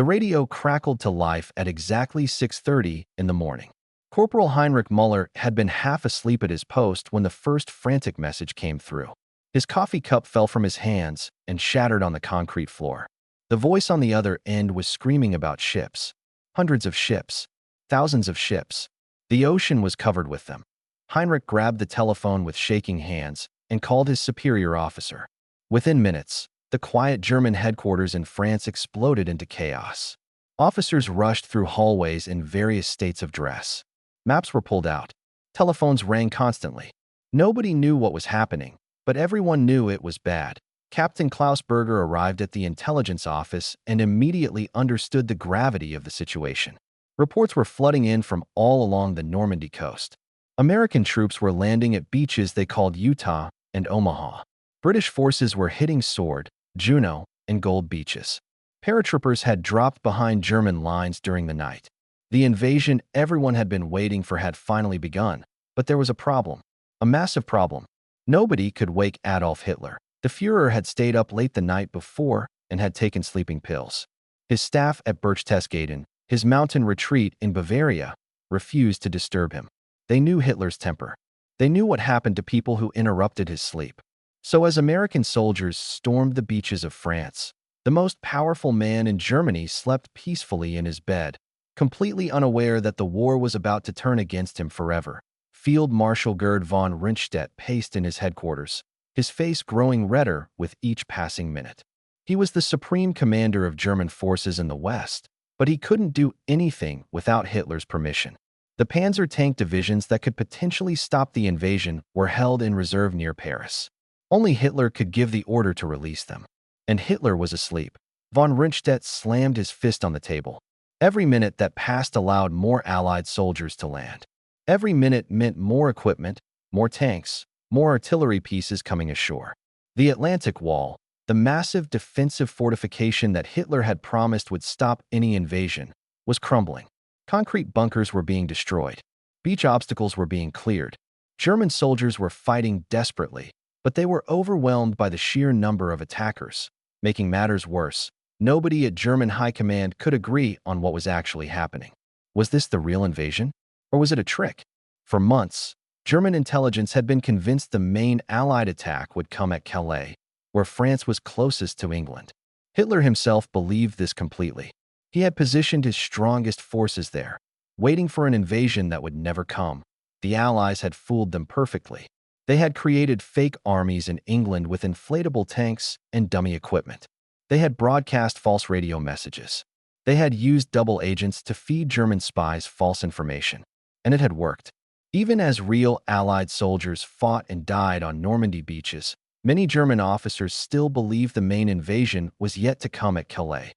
The radio crackled to life at exactly 6:30 in the morning. Corporal Heinrich Müller had been half asleep at his post when the first frantic message came through. His coffee cup fell from his hands and shattered on the concrete floor. The voice on the other end was screaming about ships. Hundreds of ships. Thousands of ships. The ocean was covered with them. Heinrich grabbed the telephone with shaking hands and called his superior officer. Within minutes, the quiet German headquarters in France exploded into chaos. Officers rushed through hallways in various states of dress. Maps were pulled out. Telephones rang constantly. Nobody knew what was happening, but everyone knew it was bad. Captain Klaus Berger arrived at the intelligence office and immediately understood the gravity of the situation. Reports were flooding in from all along the Normandy coast. American troops were landing at beaches they called Utah and Omaha. British forces were hitting Sword, Juno, and Gold beaches. Paratroopers had dropped behind German lines during the night. The invasion everyone had been waiting for had finally begun, but there was a problem. A massive problem. Nobody could wake Adolf Hitler. The Führer had stayed up late the night before and had taken sleeping pills. His staff at Berchtesgaden, his mountain retreat in Bavaria, refused to disturb him. They knew Hitler's temper. They knew what happened to people who interrupted his sleep. So as American soldiers stormed the beaches of France, the most powerful man in Germany slept peacefully in his bed, completely unaware that the war was about to turn against him forever. Field Marshal Gerd von Rundstedt paced in his headquarters, his face growing redder with each passing minute. He was the supreme commander of German forces in the West, but he couldn't do anything without Hitler's permission. The panzer tank divisions that could potentially stop the invasion were held in reserve near Paris. Only Hitler could give the order to release them. And Hitler was asleep. Von Rundstedt slammed his fist on the table. Every minute that passed allowed more Allied soldiers to land. Every minute meant more equipment, more tanks, more artillery pieces coming ashore. The Atlantic Wall, the massive defensive fortification that Hitler had promised would stop any invasion, was crumbling. Concrete bunkers were being destroyed. Beach obstacles were being cleared. German soldiers were fighting desperately, but they were overwhelmed by the sheer number of attackers. Making matters worse, nobody at German high command could agree on what was actually happening. Was this the real invasion? Or was it a trick? For months, German intelligence had been convinced the main Allied attack would come at Calais, where France was closest to England. Hitler himself believed this completely. He had positioned his strongest forces there, waiting for an invasion that would never come. The Allies had fooled them perfectly. They had created fake armies in England with inflatable tanks and dummy equipment. They had broadcast false radio messages. They had used double agents to feed German spies false information. And it had worked. Even as real Allied soldiers fought and died on Normandy beaches, many German officers still believed the main invasion was yet to come at Calais.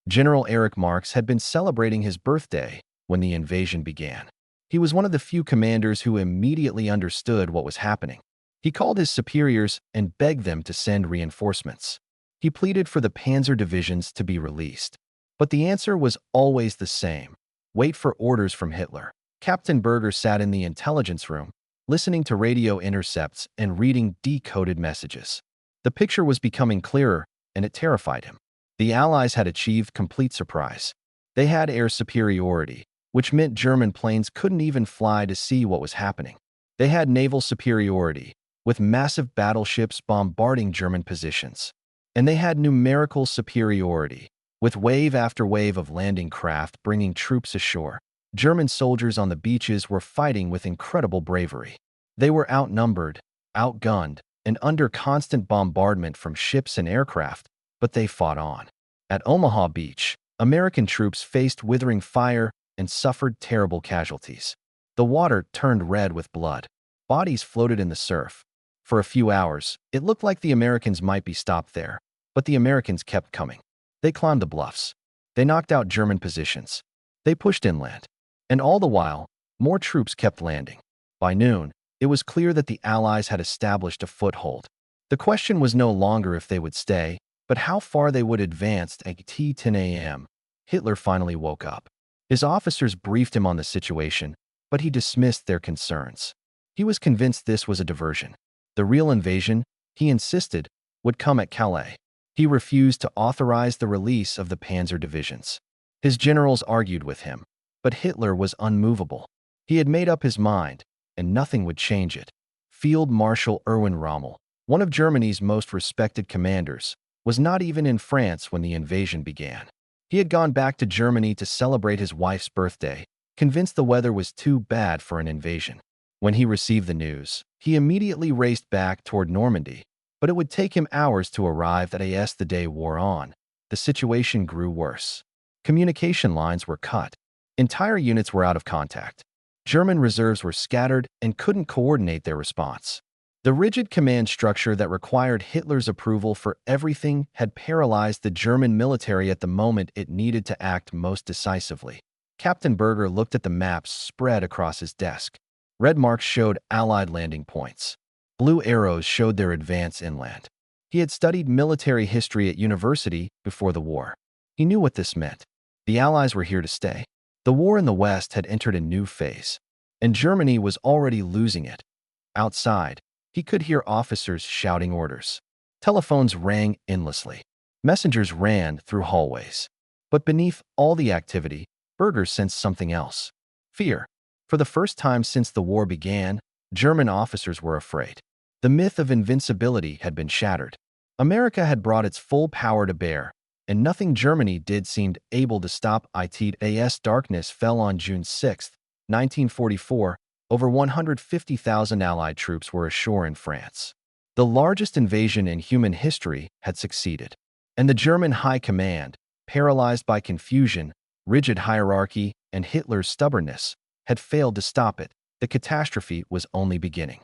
General Erich Marx had been celebrating his birthday when the invasion began. He was one of the few commanders who immediately understood what was happening. He called his superiors and begged them to send reinforcements. He pleaded for the panzer divisions to be released. But the answer was always the same: wait for orders from Hitler. Captain Berger sat in the intelligence room, listening to radio intercepts and reading decoded messages. The picture was becoming clearer, and it terrified him. The Allies had achieved complete surprise. They had air superiority, which meant German planes couldn't even fly to see what was happening. They had naval superiority, with massive battleships bombarding German positions. And they had numerical superiority, with wave after wave of landing craft bringing troops ashore. German soldiers on the beaches were fighting with incredible bravery. They were outnumbered, outgunned, and under constant bombardment from ships and aircraft, but they fought on. At Omaha Beach, American troops faced withering fire and suffered terrible casualties. The water turned red with blood. Bodies floated in the surf. For a few hours, it looked like the Americans might be stopped there, but the Americans kept coming. They climbed the bluffs. They knocked out German positions. They pushed inland. And all the while, more troops kept landing. By noon, it was clear that the Allies had established a foothold. The question was no longer if they would stay, but how far they would advance. At 10 a.m., Hitler finally woke up. His officers briefed him on the situation, but he dismissed their concerns. He was convinced this was a diversion. The real invasion, he insisted, would come at Calais. He refused to authorize the release of the panzer divisions. His generals argued with him, but Hitler was unmovable. He had made up his mind, and nothing would change it. Field Marshal Erwin Rommel, one of Germany's most respected commanders, was not even in France when the invasion began. He had gone back to Germany to celebrate his wife's birthday, convinced the weather was too bad for an invasion. When he received the news, he immediately raced back toward Normandy, but it would take him hours to arrive at AS. The day wore on. The situation grew worse. Communication lines were cut. Entire units were out of contact. German reserves were scattered and couldn't coordinate their response. The rigid command structure that required Hitler's approval for everything had paralyzed the German military at the moment it needed to act most decisively. Captain Berger looked at the maps spread across his desk. Red marks showed Allied landing points. Blue arrows showed their advance inland. He had studied military history at university before the war. He knew what this meant. The Allies were here to stay. The war in the West had entered a new phase, and Germany was already losing it. Outside, he could hear officers shouting orders. Telephones rang endlessly. Messengers ran through hallways. But beneath all the activity, Berger sensed something else. Fear. For the first time since the war began, German officers were afraid. The myth of invincibility had been shattered. America had brought its full power to bear, and nothing Germany did seemed able to stop it. As darkness fell on June 6, 1944, over 150,000 Allied troops were ashore in France. The largest invasion in human history had succeeded, and the German High Command, paralyzed by confusion, rigid hierarchy, and Hitler's stubbornness, had failed to stop it. The catastrophe was only beginning.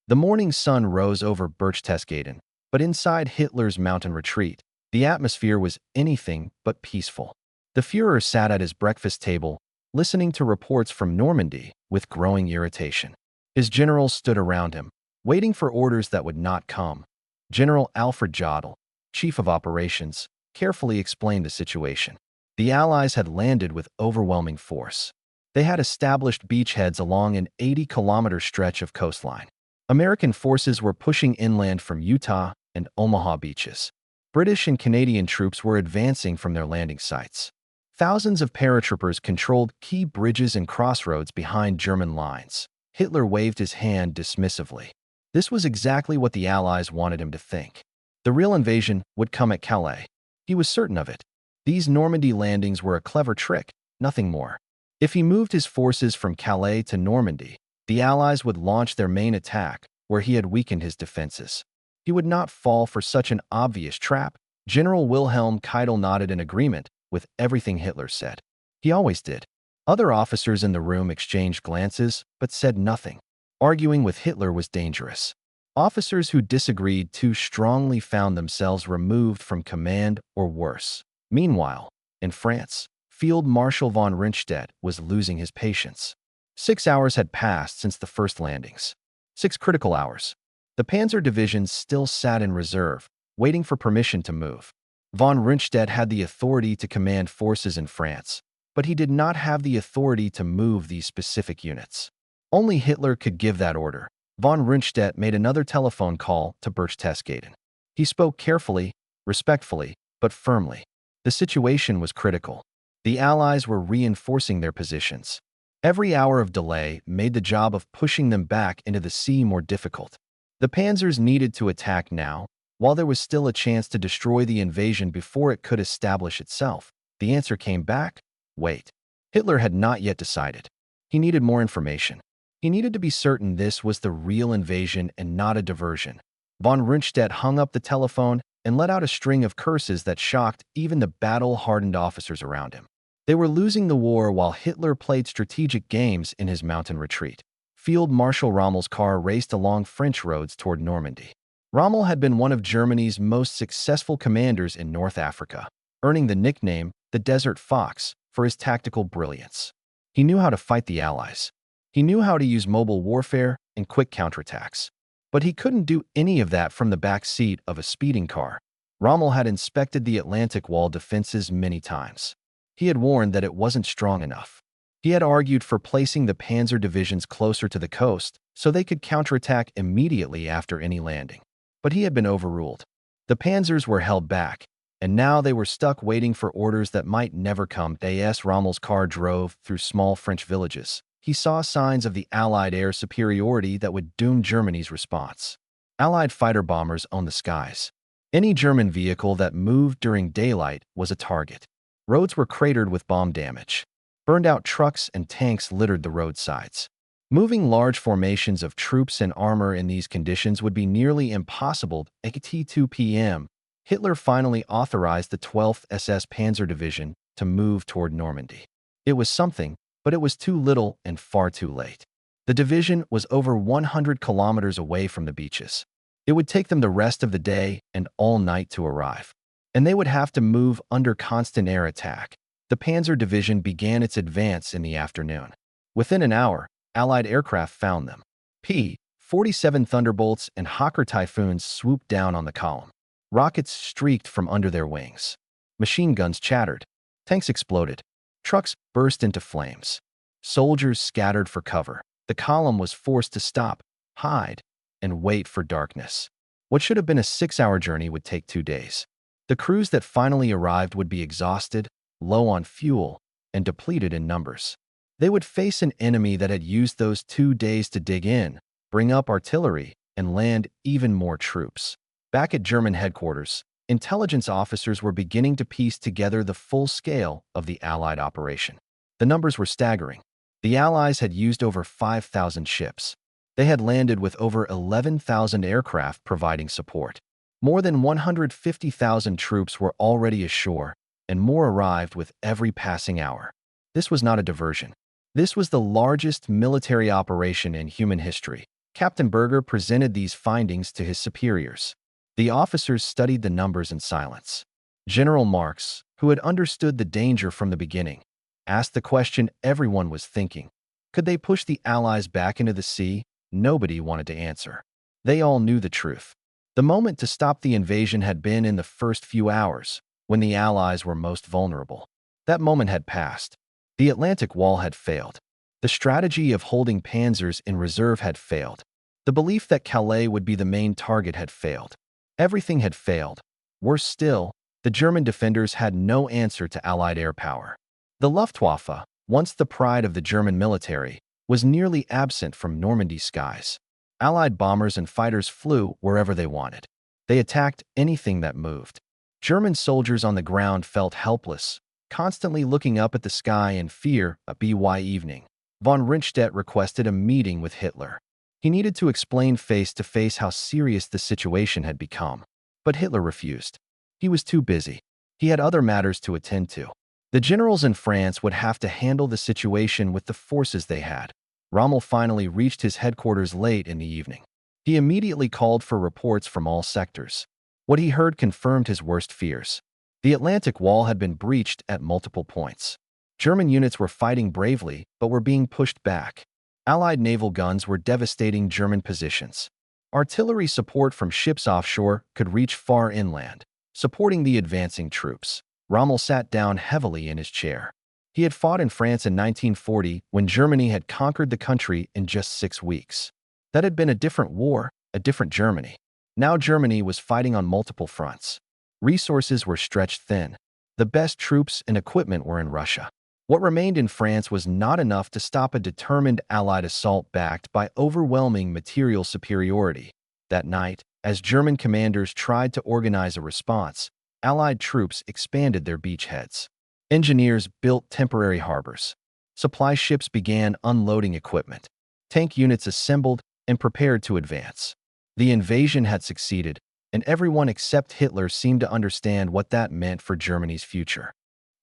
The morning sun rose over Berchtesgaden, but inside Hitler's mountain retreat, the atmosphere was anything but peaceful. The Führer sat at his breakfast table, listening to reports from Normandy with growing irritation. His generals stood around him, waiting for orders that would not come. General Alfred Jodl, chief of operations, carefully explained the situation. The Allies had landed with overwhelming force. They had established beachheads along an 80-kilometer stretch of coastline. American forces were pushing inland from Utah and Omaha beaches. British and Canadian troops were advancing from their landing sites. Thousands of paratroopers controlled key bridges and crossroads behind German lines. Hitler waved his hand dismissively. This was exactly what the Allies wanted him to think. The real invasion would come at Calais. He was certain of it. These Normandy landings were a clever trick, nothing more. If he moved his forces from Calais to Normandy, the Allies would launch their main attack where he had weakened his defenses. He would not fall for such an obvious trap. General Wilhelm Keitel nodded in agreement with everything Hitler said. He always did. Other officers in the room exchanged glances, but said nothing. Arguing with Hitler was dangerous. Officers who disagreed too strongly found themselves removed from command or worse. Meanwhile, in France, Field Marshal von Rundstedt was losing his patience. 6 hours had passed since the first landings. 6 critical hours. The panzer divisions still sat in reserve, waiting for permission to move. Von Rundstedt had the authority to command forces in France, but he did not have the authority to move these specific units. Only Hitler could give that order. Von Rundstedt made another telephone call to Berchtesgaden. He spoke carefully, respectfully, but firmly. The situation was critical. The Allies were reinforcing their positions. Every hour of delay made the job of pushing them back into the sea more difficult. The panzers needed to attack now, while there was still a chance to destroy the invasion before it could establish itself. The answer came back: wait. Hitler had not yet decided. He needed more information. He needed to be certain this was the real invasion and not a diversion. Von Rundstedt hung up the telephone and let out a string of curses that shocked even the battle-hardened officers around him. They were losing the war while Hitler played strategic games in his mountain retreat. Field Marshal Rommel's car raced along French roads toward Normandy. Rommel had been one of Germany's most successful commanders in North Africa, earning the nickname the Desert Fox for his tactical brilliance. He knew how to fight the Allies. He knew how to use mobile warfare and quick counterattacks. But he couldn't do any of that from the back seat of a speeding car. Rommel had inspected the Atlantic Wall defenses many times. He had warned that it wasn't strong enough. He had argued for placing the panzer divisions closer to the coast so they could counterattack immediately after any landing. But he had been overruled. The panzers were held back, and now they were stuck waiting for orders that might never come. As Rommel's car drove through small French villages, he saw signs of the Allied air superiority that would doom Germany's response. Allied fighter bombers owned the skies. Any German vehicle that moved during daylight was a target. Roads were cratered with bomb damage. Burned-out trucks and tanks littered the roadsides. Moving large formations of troops and armor in these conditions would be nearly impossible. At 2 p.m., Hitler finally authorized the 12th SS Panzer Division to move toward Normandy. It was something, but it was too little and far too late. The division was over 100 kilometers away from the beaches. It would take them the rest of the day and all night to arrive, and they would have to move under constant air attack. The Panzer Division began its advance in the afternoon. Within an hour, Allied aircraft found them. P-47 Thunderbolts and Hawker Typhoons swooped down on the column. Rockets streaked from under their wings. Machine guns chattered. Tanks exploded. Trucks burst into flames. Soldiers scattered for cover. The column was forced to stop, hide, and wait for darkness. What should have been a 6-hour journey would take 2 days. The crews that finally arrived would be exhausted, low on fuel, and depleted in numbers. They would face an enemy that had used those 2 days to dig in, bring up artillery, and land even more troops. Back at German headquarters, intelligence officers were beginning to piece together the full scale of the Allied operation. The numbers were staggering. The Allies had used over 5,000 ships. They had landed with over 11,000 aircraft providing support. More than 150,000 troops were already ashore, and more arrived with every passing hour. This was not a diversion. This was the largest military operation in human history. Captain Berger presented these findings to his superiors. The officers studied the numbers in silence. General Marx, who had understood the danger from the beginning, asked the question everyone was thinking. Could they push the Allies back into the sea? Nobody wanted to answer. They all knew the truth. The moment to stop the invasion had been in the first few hours, when the Allies were most vulnerable. That moment had passed. The Atlantic Wall had failed. The strategy of holding panzers in reserve had failed. The belief that Calais would be the main target had failed. Everything had failed. Worse still, the German defenders had no answer to Allied air power. The Luftwaffe, once the pride of the German military, was nearly absent from Normandy skies. Allied bombers and fighters flew wherever they wanted. They attacked anything that moved. German soldiers on the ground felt helpless, constantly looking up at the sky in fear. A WWII evening, von Rundstedt requested a meeting with Hitler. He needed to explain face-to-face how serious the situation had become. But Hitler refused. He was too busy. He had other matters to attend to. The generals in France would have to handle the situation with the forces they had. Rommel finally reached his headquarters late in the evening. He immediately called for reports from all sectors. What he heard confirmed his worst fears. The Atlantic Wall had been breached at multiple points. German units were fighting bravely, but were being pushed back. Allied naval guns were devastating German positions. Artillery support from ships offshore could reach far inland, supporting the advancing troops. Rommel sat down heavily in his chair. He had fought in France in 1940 when Germany had conquered the country in just 6 weeks. That had been a different war, a different Germany. Now Germany was fighting on multiple fronts. Resources were stretched thin. The best troops and equipment were in Russia. What remained in France was not enough to stop a determined Allied assault backed by overwhelming material superiority. That night, as German commanders tried to organize a response, Allied troops expanded their beachheads. Engineers built temporary harbors. Supply ships began unloading equipment. Tank units assembled and prepared to advance. The invasion had succeeded, and everyone except Hitler seemed to understand what that meant for Germany's future.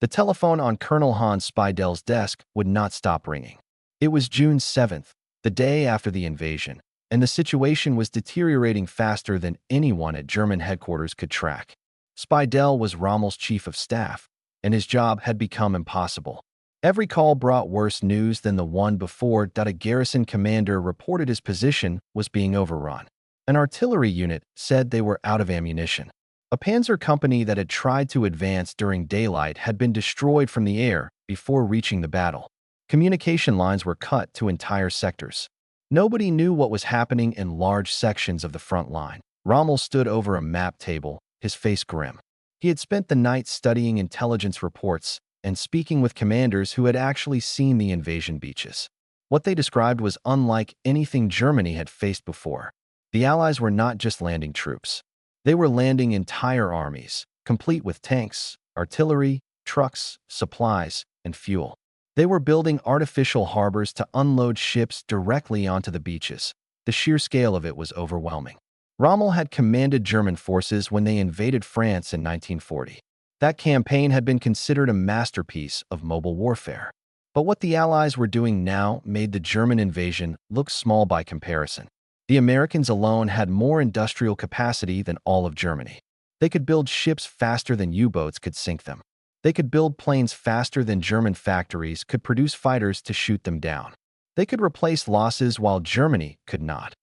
The telephone on Colonel Hans Spiedel's desk would not stop ringing. It was June 7th, the day after the invasion, and the situation was deteriorating faster than anyone at German headquarters could track. Spiedel was Rommel's chief of staff, and his job had become impossible. Every call brought worse news than the one before. A garrison commander reported his position was being overrun. An artillery unit said they were out of ammunition. A panzer company that had tried to advance during daylight had been destroyed from the air before reaching the battle. Communication lines were cut to entire sectors. Nobody knew what was happening in large sections of the front line. Rommel stood over a map table, his face grim. He had spent the night studying intelligence reports and speaking with commanders who had actually seen the invasion beaches. What they described was unlike anything Germany had faced before. The Allies were not just landing troops. They were landing entire armies, complete with tanks, artillery, trucks, supplies, and fuel. They were building artificial harbors to unload ships directly onto the beaches. The sheer scale of it was overwhelming. Rommel had commanded German forces when they invaded France in 1940. That campaign had been considered a masterpiece of mobile warfare. But what the Allies were doing now made the German invasion look small by comparison. The Americans alone had more industrial capacity than all of Germany. They could build ships faster than U-boats could sink them. They could build planes faster than German factories could produce fighters to shoot them down. They could replace losses while Germany could not.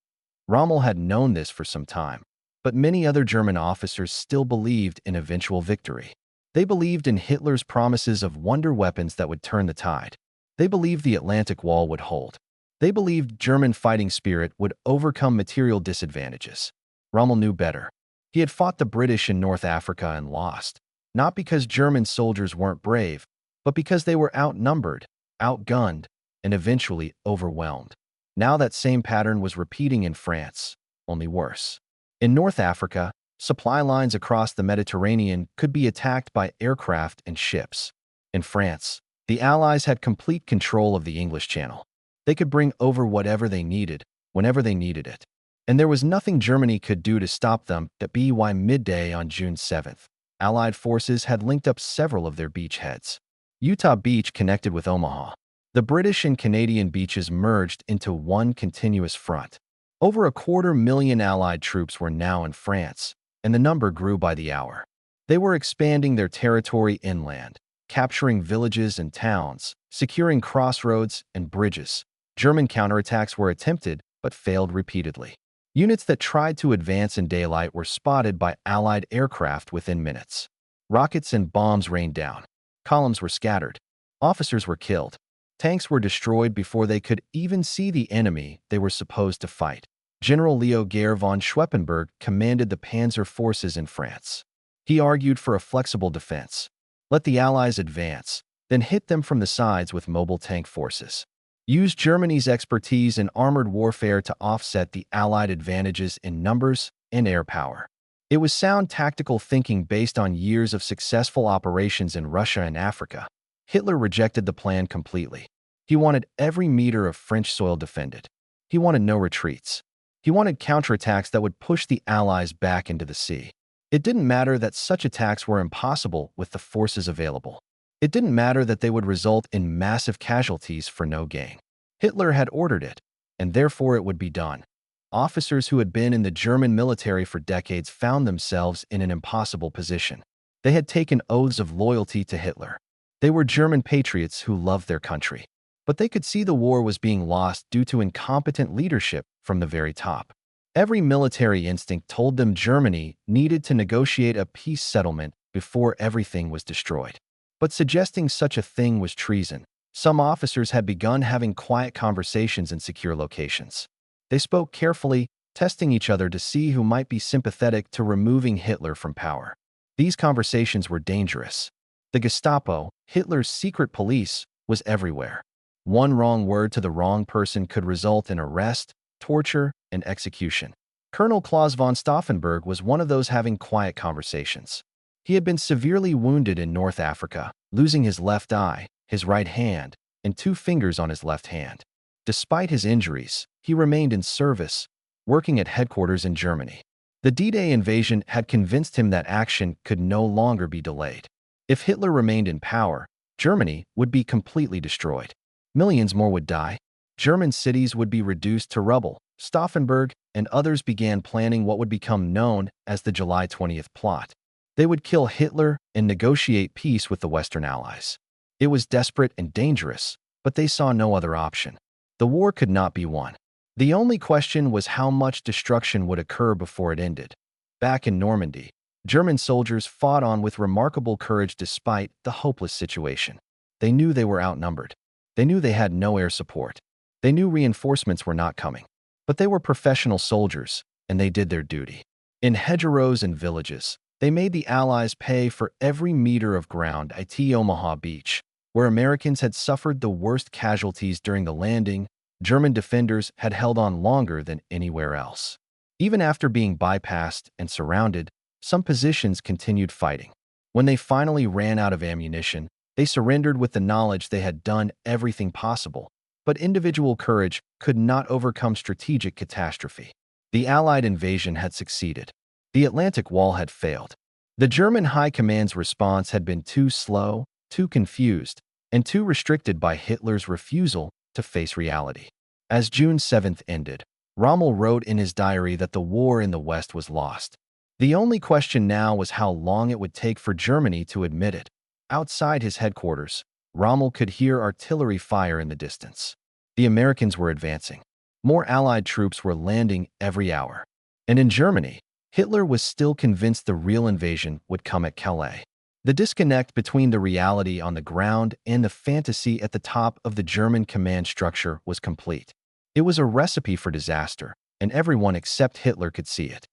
Rommel had known this for some time, but many other German officers still believed in eventual victory. They believed in Hitler's promises of wonder weapons that would turn the tide. They believed the Atlantic Wall would hold. They believed German fighting spirit would overcome material disadvantages. Rommel knew better. He had fought the British in North Africa and lost, not because German soldiers weren't brave, but because they were outnumbered, outgunned, and eventually overwhelmed. Now that same pattern was repeating in France, only worse. In North Africa, supply lines across the Mediterranean could be attacked by aircraft and ships. In France, the Allies had complete control of the English Channel. They could bring over whatever they needed, whenever they needed it. And there was nothing Germany could do to stop them. At WWII midday on June 7th, Allied forces had linked up several of their beachheads. Utah Beach connected with Omaha. The British and Canadian beaches merged into one continuous front. Over 250,000 Allied troops were now in France, and the number grew by the hour. They were expanding their territory inland, capturing villages and towns, securing crossroads and bridges. German counterattacks were attempted, but failed repeatedly. Units that tried to advance in daylight were spotted by Allied aircraft within minutes. Rockets and bombs rained down. Columns were scattered. Officers were killed. Tanks were destroyed before they could even see the enemy they were supposed to fight. General Leo Gare von Schweppenberg commanded the panzer forces in France. He argued for a flexible defense. Let the Allies advance, then hit them from the sides with mobile tank forces. Use Germany's expertise in armored warfare to offset the Allied advantages in numbers and air power. It was sound tactical thinking based on years of successful operations in Russia and Africa. Hitler rejected the plan completely. He wanted every meter of French soil defended. He wanted no retreats. He wanted counterattacks that would push the Allies back into the sea. It didn't matter that such attacks were impossible with the forces available. It didn't matter that they would result in massive casualties for no gain. Hitler had ordered it, and therefore it would be done. Officers who had been in the German military for decades found themselves in an impossible position. They had taken oaths of loyalty to Hitler. They were German patriots who loved their country. But they could see the war was being lost due to incompetent leadership from the very top. Every military instinct told them Germany needed to negotiate a peace settlement before everything was destroyed. But suggesting such a thing was treason. Some officers had begun having quiet conversations in secure locations. They spoke carefully, testing each other to see who might be sympathetic to removing Hitler from power. These conversations were dangerous. The Gestapo, Hitler's secret police, was everywhere. One wrong word to the wrong person could result in arrest, torture, and execution. Colonel Klaus von Stauffenberg was one of those having quiet conversations. He had been severely wounded in North Africa, losing his left eye, his right hand, and 2 fingers on his left hand. Despite his injuries, he remained in service, working at headquarters in Germany. The D-Day invasion had convinced him that action could no longer be delayed. If Hitler remained in power, Germany would be completely destroyed. Millions more would die. German cities would be reduced to rubble. Stauffenberg and others began planning what would become known as the July 20th plot. They would kill Hitler and negotiate peace with the Western Allies. It was desperate and dangerous, but they saw no other option. The war could not be won. The only question was how much destruction would occur before it ended. Back in Normandy, German soldiers fought on with remarkable courage despite the hopeless situation. They knew they were outnumbered. They knew they had no air support. They knew reinforcements were not coming. But they were professional soldiers, and they did their duty. In hedgerows and villages, They made the Allies pay for every meter of ground at Omaha Beach, where Americans had suffered the worst casualties during the landing. German defenders had held on longer than anywhere else. Even after being bypassed and surrounded, some positions continued fighting. When they finally ran out of ammunition, they surrendered with the knowledge they had done everything possible. But individual courage could not overcome strategic catastrophe. The Allied invasion had succeeded. The Atlantic Wall had failed. The German High Command's response had been too slow, too confused, and too restricted by Hitler's refusal to face reality. As June 7th ended, Rommel wrote in his diary that the war in the West was lost. The only question now was how long it would take for Germany to admit it. Outside his headquarters, Rommel could hear artillery fire in the distance. The Americans were advancing. More Allied troops were landing every hour. And in Germany, Hitler was still convinced the real invasion would come at Calais. The disconnect between the reality on the ground and the fantasy at the top of the German command structure was complete. It was a recipe for disaster, and everyone except Hitler could see it.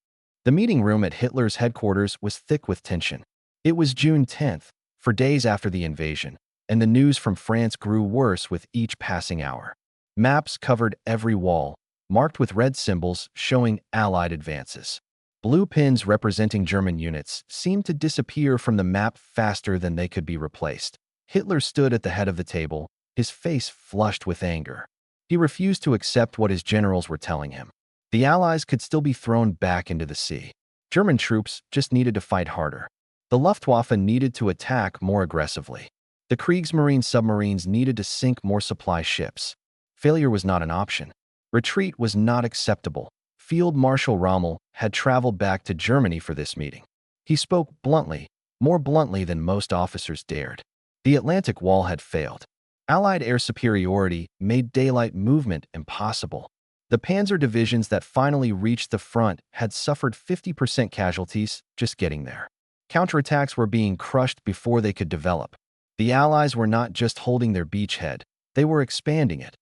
The meeting room at Hitler's headquarters was thick with tension. It was June 10th, for days after the invasion, and the news from France grew worse with each passing hour. Maps covered every wall, marked with red symbols showing Allied advances. Blue pins representing German units seemed to disappear from the map faster than they could be replaced. Hitler stood at the head of the table, his face flushed with anger. He refused to accept what his generals were telling him. The Allies could still be thrown back into the sea. German troops just needed to fight harder. The Luftwaffe needed to attack more aggressively. The Kriegsmarine submarines needed to sink more supply ships. Failure was not an option. Retreat was not acceptable. Field Marshal Rommel had traveled back to Germany for this meeting. He spoke bluntly, more bluntly than most officers dared. The Atlantic Wall had failed. Allied air superiority made daylight movement impossible. The panzer divisions that finally reached the front had suffered 50% casualties just getting there. Counterattacks were being crushed before they could develop. The Allies were not just holding their beachhead, they were expanding it.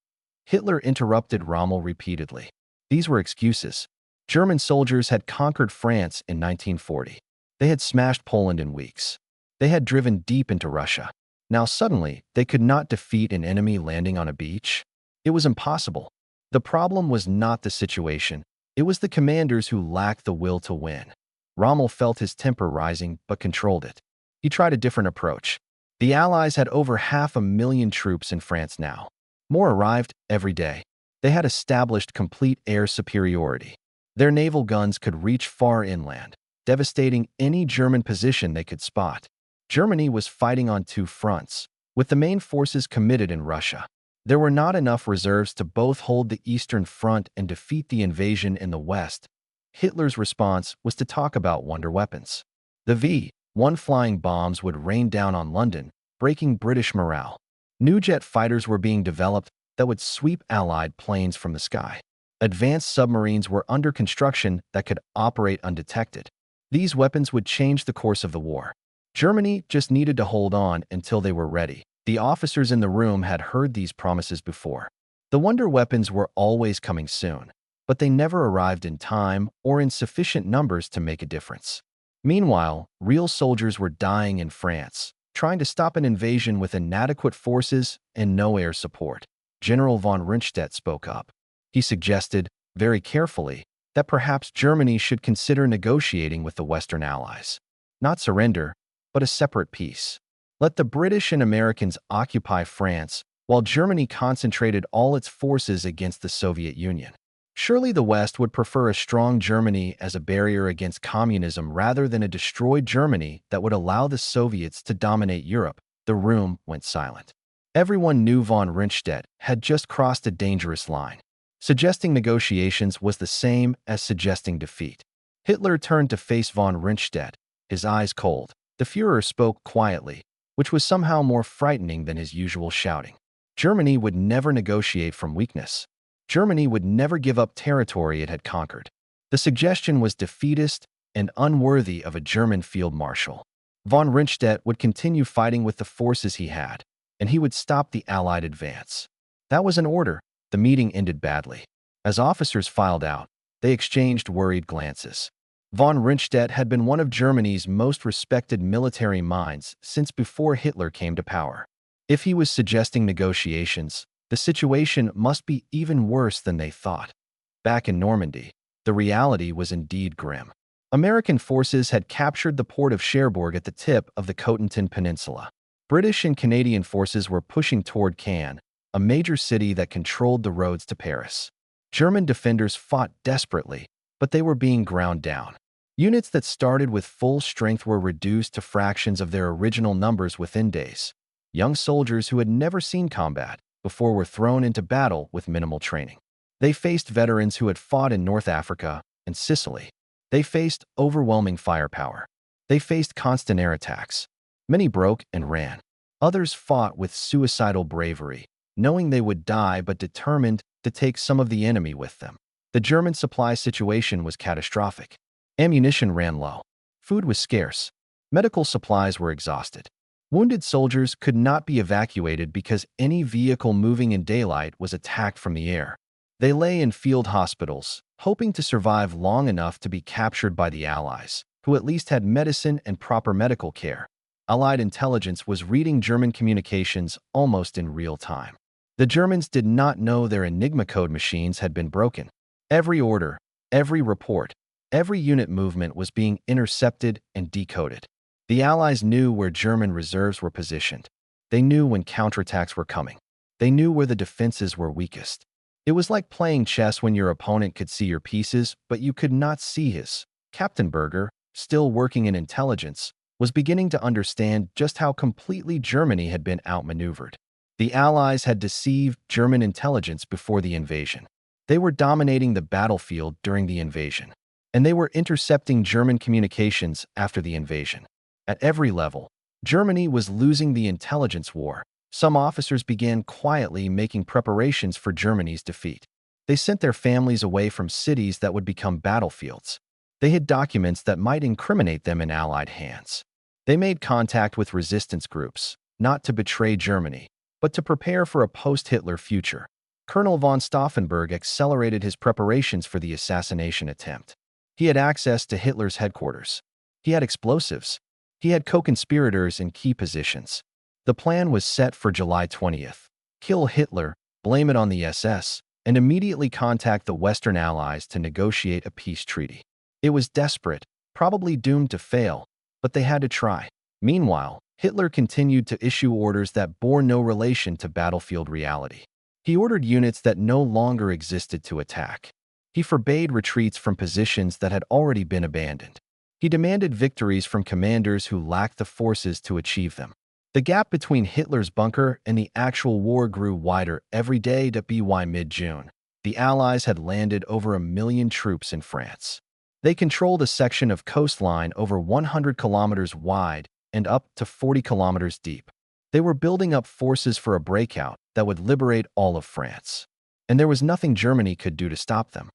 Hitler interrupted Rommel repeatedly. These were excuses. German soldiers had conquered France in 1940. They had smashed Poland in weeks. They had driven deep into Russia. Now suddenly, they could not defeat an enemy landing on a beach. It was impossible. The problem was not the situation. It was the commanders who lacked the will to win. Rommel felt his temper rising but controlled it. He tried a different approach. The Allies had over 500,000 troops in France now. More arrived every day. They had established complete air superiority. Their naval guns could reach far inland, devastating any German position they could spot. Germany was fighting on two fronts, with the main forces committed in Russia. There were not enough reserves to both hold the Eastern Front and defeat the invasion in the West. Hitler's response was to talk about wonder weapons. The V-1 flying bombs would rain down on London, breaking British morale. New jet fighters were being developed that would sweep Allied planes from the sky. Advanced submarines were under construction that could operate undetected. These weapons would change the course of the war. Germany just needed to hold on until they were ready. The officers in the room had heard these promises before. The wonder weapons were always coming soon, but they never arrived in time or in sufficient numbers to make a difference. Meanwhile, real soldiers were dying in France, trying to stop an invasion with inadequate forces and no air support. General von Rundstedt spoke up. He suggested, very carefully, that perhaps Germany should consider negotiating with the Western Allies. Not surrender, but a separate peace. Let the British and Americans occupy France, while Germany concentrated all its forces against the Soviet Union. Surely the West would prefer a strong Germany as a barrier against communism rather than a destroyed Germany that would allow the Soviets to dominate Europe. The room went silent. Everyone knew von Rundstedt had just crossed a dangerous line. Suggesting negotiations was the same as suggesting defeat. Hitler turned to face von Rundstedt, his eyes cold. The Führer spoke quietly, which was somehow more frightening than his usual shouting. Germany would never negotiate from weakness. Germany would never give up territory it had conquered. The suggestion was defeatist and unworthy of a German field marshal. Von Rundstedt would continue fighting with the forces he had, and he would stop the Allied advance. That was an order. The meeting ended badly. As officers filed out, they exchanged worried glances. Von Rundstedt had been one of Germany's most respected military minds since before Hitler came to power. If he was suggesting negotiations, the situation must be even worse than they thought. Back in Normandy, the reality was indeed grim. American forces had captured the port of Cherbourg at the tip of the Cotentin Peninsula. British and Canadian forces were pushing toward Cannes, a major city that controlled the roads to Paris. German defenders fought desperately, but they were being ground down. Units that started with full strength were reduced to fractions of their original numbers within days. Young soldiers who had never seen combat before were thrown into battle with minimal training. They faced veterans who had fought in North Africa and Sicily. They faced overwhelming firepower. They faced constant air attacks. Many broke and ran. Others fought with suicidal bravery, knowing they would die but determined to take some of the enemy with them. The German supply situation was catastrophic. Ammunition ran low. Food was scarce. Medical supplies were exhausted. Wounded soldiers could not be evacuated because any vehicle moving in daylight was attacked from the air. They lay in field hospitals, hoping to survive long enough to be captured by the Allies, who at least had medicine and proper medical care. Allied intelligence was reading German communications almost in real time. The Germans did not know their Enigma code machines had been broken. Every order, every report, every unit movement was being intercepted and decoded. The Allies knew where German reserves were positioned. They knew when counterattacks were coming. They knew where the defenses were weakest. It was like playing chess when your opponent could see your pieces, but you could not see his. Captain Berger, still working in intelligence, was beginning to understand just how completely Germany had been outmaneuvered. The Allies had deceived German intelligence before the invasion. They were dominating the battlefield during the invasion, and they were intercepting German communications after the invasion. At every level, Germany was losing the intelligence war. Some officers began quietly making preparations for Germany's defeat. They sent their families away from cities that would become battlefields. They hid documents that might incriminate them in Allied hands. They made contact with resistance groups, not to betray Germany, but to prepare for a post-Hitler future. Colonel von Stauffenberg accelerated his preparations for the assassination attempt. He had access to Hitler's headquarters. He had explosives. He had co-conspirators in key positions. The plan was set for July 20th. Kill Hitler, blame it on the SS, and immediately contact the Western Allies to negotiate a peace treaty. It was desperate, probably doomed to fail, but they had to try. Meanwhile, Hitler continued to issue orders that bore no relation to battlefield reality. He ordered units that no longer existed to attack. He forbade retreats from positions that had already been abandoned. He demanded victories from commanders who lacked the forces to achieve them. The gap between Hitler's bunker and the actual war grew wider every day. By mid-June, the Allies had landed over 1 million troops in France. They controlled a section of coastline over 100 kilometers wide and up to 40 kilometers deep. They were building up forces for a breakout that would liberate all of France. And there was nothing Germany could do to stop them.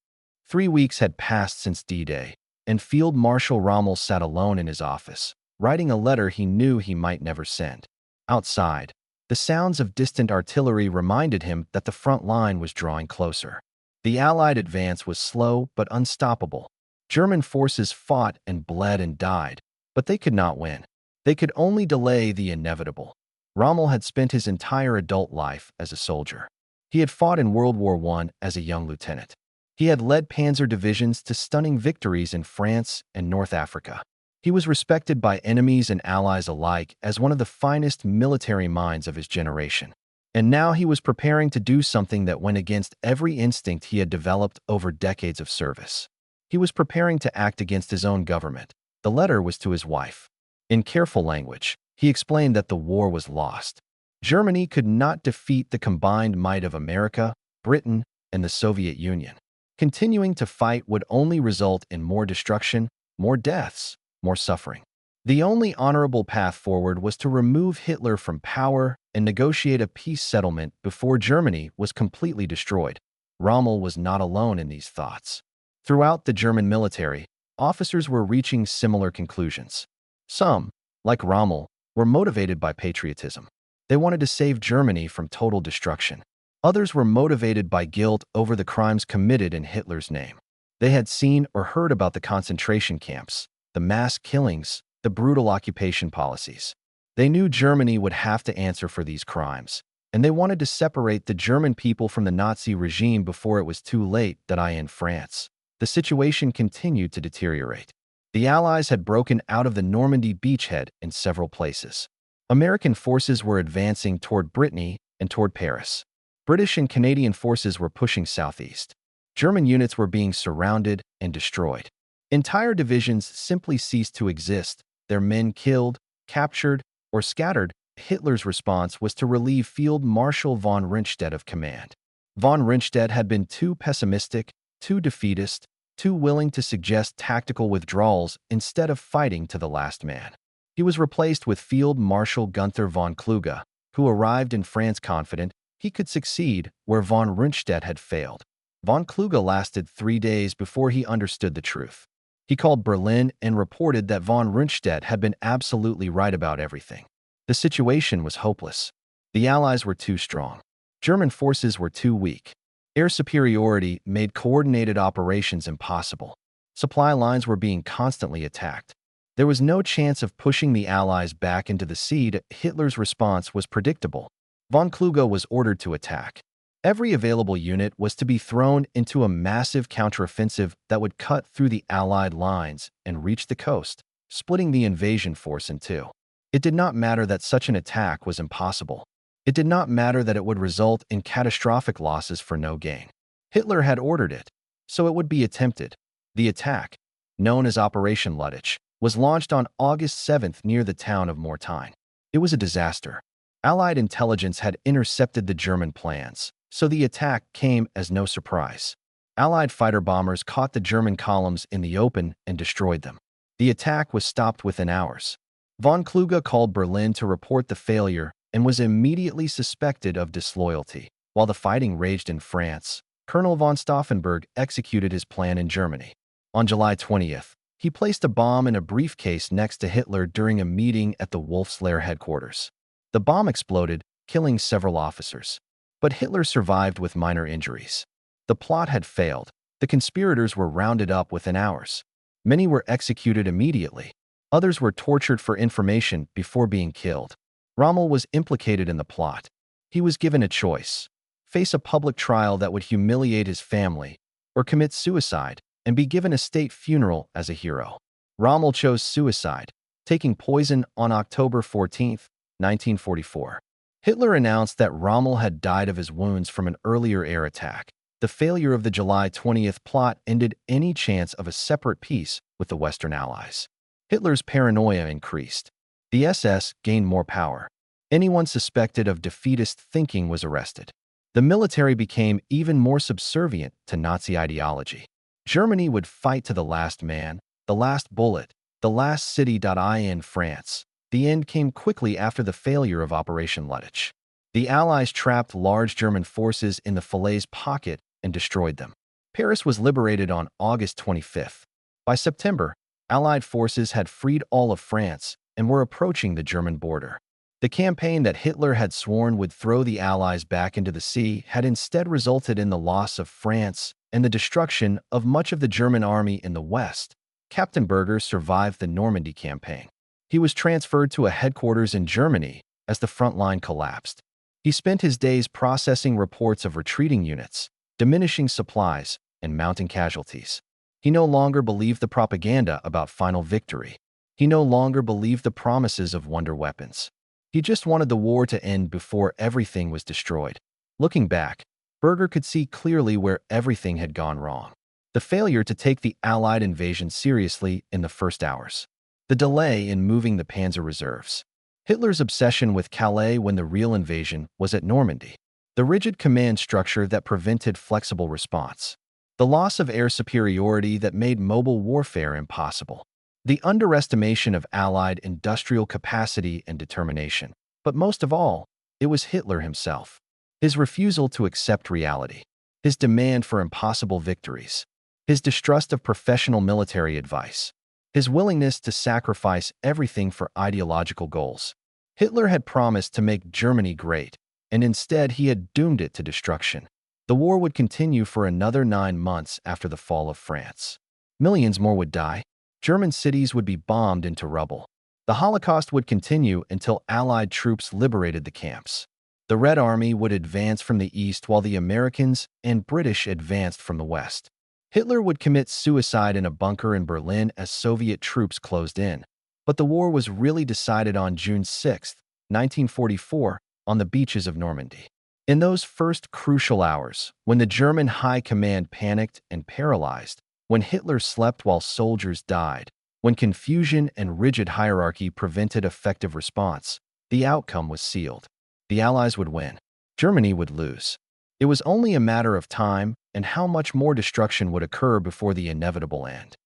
3 weeks had passed since D-Day, and Field Marshal Rommel sat alone in his office, writing a letter he knew he might never send. Outside, the sounds of distant artillery reminded him that the front line was drawing closer. The Allied advance was slow but unstoppable. German forces fought and bled and died, but they could not win. They could only delay the inevitable. Rommel had spent his entire adult life as a soldier. He had fought in World War I as a young lieutenant. He had led panzer divisions to stunning victories in France and North Africa. He was respected by enemies and allies alike as one of the finest military minds of his generation. And now he was preparing to do something that went against every instinct he had developed over decades of service. He was preparing to act against his own government. The letter was to his wife. In careful language, he explained that the war was lost. Germany could not defeat the combined might of America, Britain, and the Soviet Union. Continuing to fight would only result in more destruction, more deaths, more suffering. The only honorable path forward was to remove Hitler from power and negotiate a peace settlement before Germany was completely destroyed. Rommel was not alone in these thoughts. Throughout the German military, officers were reaching similar conclusions. Some, like Rommel, were motivated by patriotism. They wanted to save Germany from total destruction. Others were motivated by guilt over the crimes committed in Hitler's name. They had seen or heard about the concentration camps, the mass killings, the brutal occupation policies. They knew Germany would have to answer for these crimes, and they wanted to separate the German people from the Nazi regime before it was too late. In France, the situation continued to deteriorate. The Allies had broken out of the Normandy beachhead in several places. American forces were advancing toward Brittany and toward Paris. British and Canadian forces were pushing southeast. German units were being surrounded and destroyed. Entire divisions simply ceased to exist, their men killed, captured, or scattered. Hitler's response was to relieve Field Marshal von Rundstedt of command. Von Rundstedt had been too pessimistic, too defeatist, too willing to suggest tactical withdrawals instead of fighting to the last man. He was replaced with Field Marshal Gunther von Kluge, who arrived in France confident he could succeed where von Rundstedt had failed. Von Kluge lasted 3 days before he understood the truth. He called Berlin and reported that von Rundstedt had been absolutely right about everything. The situation was hopeless. The Allies were too strong. German forces were too weak. Air superiority made coordinated operations impossible. Supply lines were being constantly attacked. There was no chance of pushing the Allies back into the sea. Hitler's response was predictable. Von Kluge was ordered to attack. Every available unit was to be thrown into a massive counteroffensive that would cut through the Allied lines and reach the coast, splitting the invasion force in two. It did not matter that such an attack was impossible. It did not matter that it would result in catastrophic losses for no gain. Hitler had ordered it, so it would be attempted. The attack, known as Operation Luttich, was launched on August 7th near the town of Mortain. It was a disaster. Allied intelligence had intercepted the German plans, so the attack came as no surprise. Allied fighter bombers caught the German columns in the open and destroyed them. The attack was stopped within hours. Von Kluge called Berlin to report the failure and was immediately suspected of disloyalty. While the fighting raged in France, Colonel von Stauffenberg executed his plan in Germany. On July 20th, he placed a bomb in a briefcase next to Hitler during a meeting at the Wolfslair headquarters. The bomb exploded, killing several officers. But Hitler survived with minor injuries. The plot had failed. The conspirators were rounded up within hours. Many were executed immediately. Others were tortured for information before being killed. Rommel was implicated in the plot. He was given a choice: face a public trial that would humiliate his family, or commit suicide and be given a state funeral as a hero. Rommel chose suicide, taking poison on October 14, 1944. Hitler announced that Rommel had died of his wounds from an earlier air attack. The failure of the July 20th plot ended any chance of a separate peace with the Western Allies. Hitler's paranoia increased. The SS gained more power. Anyone suspected of defeatist thinking was arrested. The military became even more subservient to Nazi ideology. Germany would fight to the last man, the last bullet, the last city. In France, the end came quickly after the failure of Operation Luttich. The Allies trapped large German forces in the Falaise pocket and destroyed them. Paris was liberated on August 25th. By September, Allied forces had freed all of France and were approaching the German border. The campaign that Hitler had sworn would throw the Allies back into the sea had instead resulted in the loss of France and the destruction of much of the German army in the west. Captain Berger survived the Normandy campaign. He was transferred to a headquarters in Germany as the front line collapsed. He spent his days processing reports of retreating units, diminishing supplies, and mounting casualties. He no longer believed the propaganda about final victory. He no longer believed the promises of wonder weapons. He just wanted the war to end before everything was destroyed. Looking back, Berger could see clearly where everything had gone wrong. The failure to take the Allied invasion seriously in the first hours. The delay in moving the panzer reserves. Hitler's obsession with Calais when the real invasion was at Normandy. The rigid command structure that prevented flexible response. The loss of air superiority that made mobile warfare impossible. The underestimation of Allied industrial capacity and determination. But most of all, it was Hitler himself. His refusal to accept reality. His demand for impossible victories. His distrust of professional military advice. His willingness to sacrifice everything for ideological goals. Hitler had promised to make Germany great, and instead he had doomed it to destruction. The war would continue for another 9 months after the fall of France. Millions more would die. German cities would be bombed into rubble. The Holocaust would continue until Allied troops liberated the camps. The Red Army would advance from the east while the Americans and British advanced from the west. Hitler would commit suicide in a bunker in Berlin as Soviet troops closed in. But the war was really decided on June 6, 1944, on the beaches of Normandy. In those first crucial hours, when the German high command panicked and paralyzed, when Hitler slept while soldiers died, when confusion and rigid hierarchy prevented effective response, the outcome was sealed. The Allies would win. Germany would lose. It was only a matter of time and how much more destruction would occur before the inevitable end.